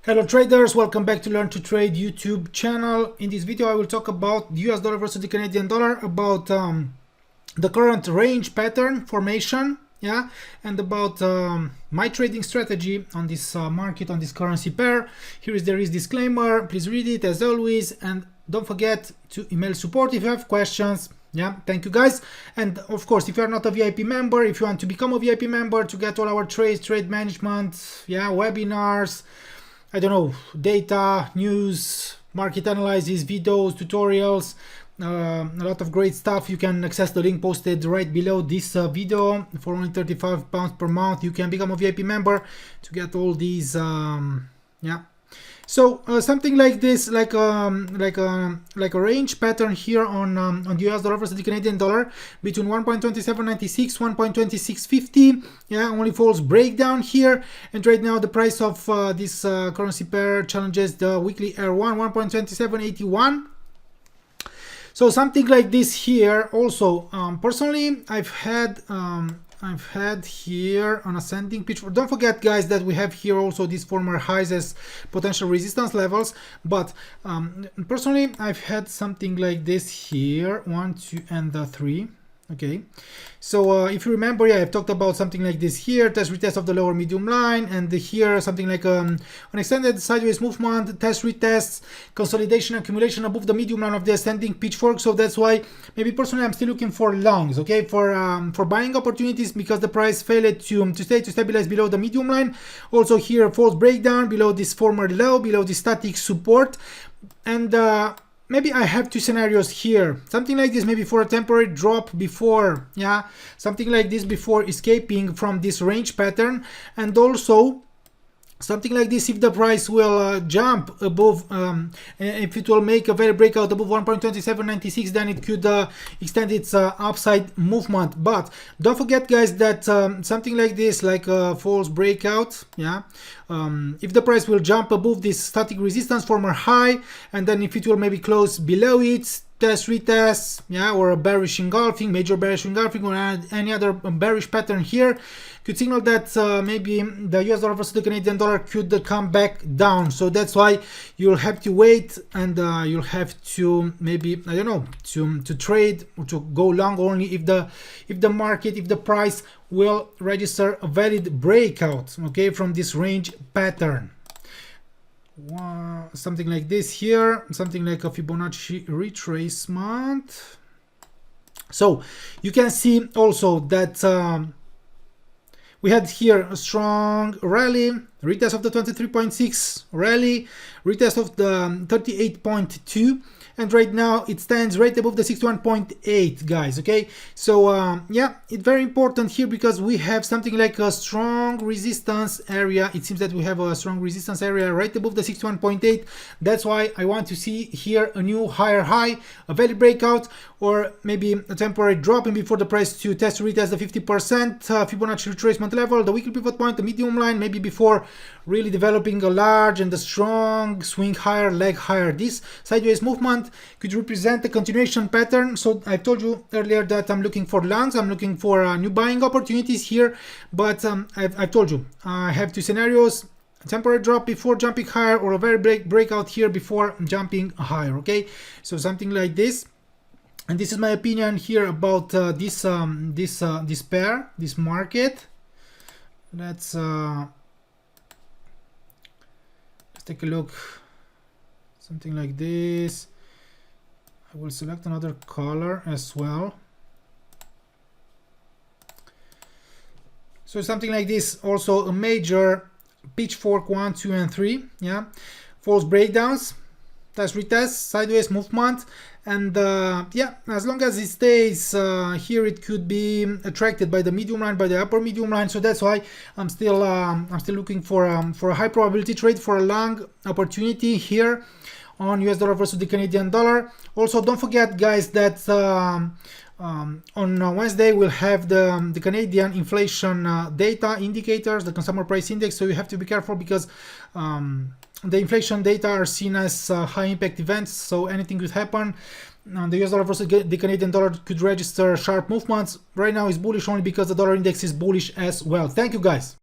Hello traders, welcome back to Learn to Trade YouTube channel. In this video I will talk about the US dollar versus the Canadian dollar, about the current range pattern formation, and about my trading strategy on this market, on this currency pair. Here is the risk disclaimer, please read it as always, and don't forget to email support if you have questions. Thank you guys. And of course, if you are not a VIP member, if you want to become a VIP member to get all our trades, trade management, webinars, I don't know, data, news, market analysis, videos, tutorials, a lot of great stuff, you can access the link posted right below this video. For only £35 per month you can become a VIP member to get all these So something like this, like a range pattern here on the US dollar versus the Canadian dollar between 1.2796, 1.2650. Only false breakdown here, and right now the price of this currency pair challenges the weekly R1 1.2781. So something like this here. Also, personally, I've had here an ascending pitch. Don't forget, guys, that we have here also these former highs as potential resistance levels. But personally, I've had something like this here, 1, 2, and 3. Okay, so if you remember, I've talked about something like this here, test retest of the lower medium line, and here something like an extended sideways movement, test retests, consolidation, accumulation above the medium line of the ascending pitchfork. So that's why maybe personally I'm still looking for longs, okay, for buying opportunities, because the price failed to stabilize below the medium line. Also here false breakdown below this former low, below the static support, and maybe I have two scenarios here, something like this, maybe for a temporary drop before, something like this before escaping from this range pattern, and also something like this if the price will jump above, if it will make a very breakout above 1.2796, then it could extend its upside movement. But don't forget, guys, that something like this, like a false breakout, if the price will jump above this static resistance former high, and then if it will maybe close below it, test retest, or a bearish engulfing, major bearish engulfing, or any other bearish pattern here, could signal that maybe the US dollar versus the Canadian dollar could come back down. So that's why you'll have to wait, and you'll have to maybe, I don't know, to trade or to go long only if the market, if the price will register a valid breakout, okay, from this range pattern. Something like this here, something like a Fibonacci retracement. So you can see also that we had here a strong rally, retest of the 23.6 rally, retest of the 38.2, and right now it stands right above the 61.8, guys. Okay, so it's very important here because we have something like a strong resistance area. It seems that we have a strong resistance area right above the 61.8. That's why I want to see here a new higher high, a valid breakout, or maybe a temporary drop in before the price to test retest the 50% Fibonacci retracement level, the weekly pivot point, the medium line, maybe before really developing a large and a strong swing higher, leg higher. This sideways movement could represent a continuation pattern. So I told you earlier that I'm looking for longs, I'm looking for new buying opportunities here, but I've told you I have two scenarios: a temporary drop before jumping higher, or a very breakout here before jumping higher. Okay, so something like this. And this is my opinion here about this pair, this market. Let's take a look. Something like this. I will select another color as well. So something like this, also a major pitchfork 1, 2, and 3. False breakdowns, test retest, sideways movement, and as long as it stays here, it could be attracted by the medium line, by the upper medium line. So that's why I'm still looking for a high probability trade, for a long opportunity here on US dollar versus the Canadian dollar. Also, don't forget, guys, that on Wednesday we'll have the Canadian inflation data indicators, the consumer price index. So you have to be careful because the inflation data are seen as high impact events, so anything could happen. The US dollar versus the Canadian dollar could register sharp movements. Right now it's bullish only because the dollar index is bullish as well. Thank you, guys.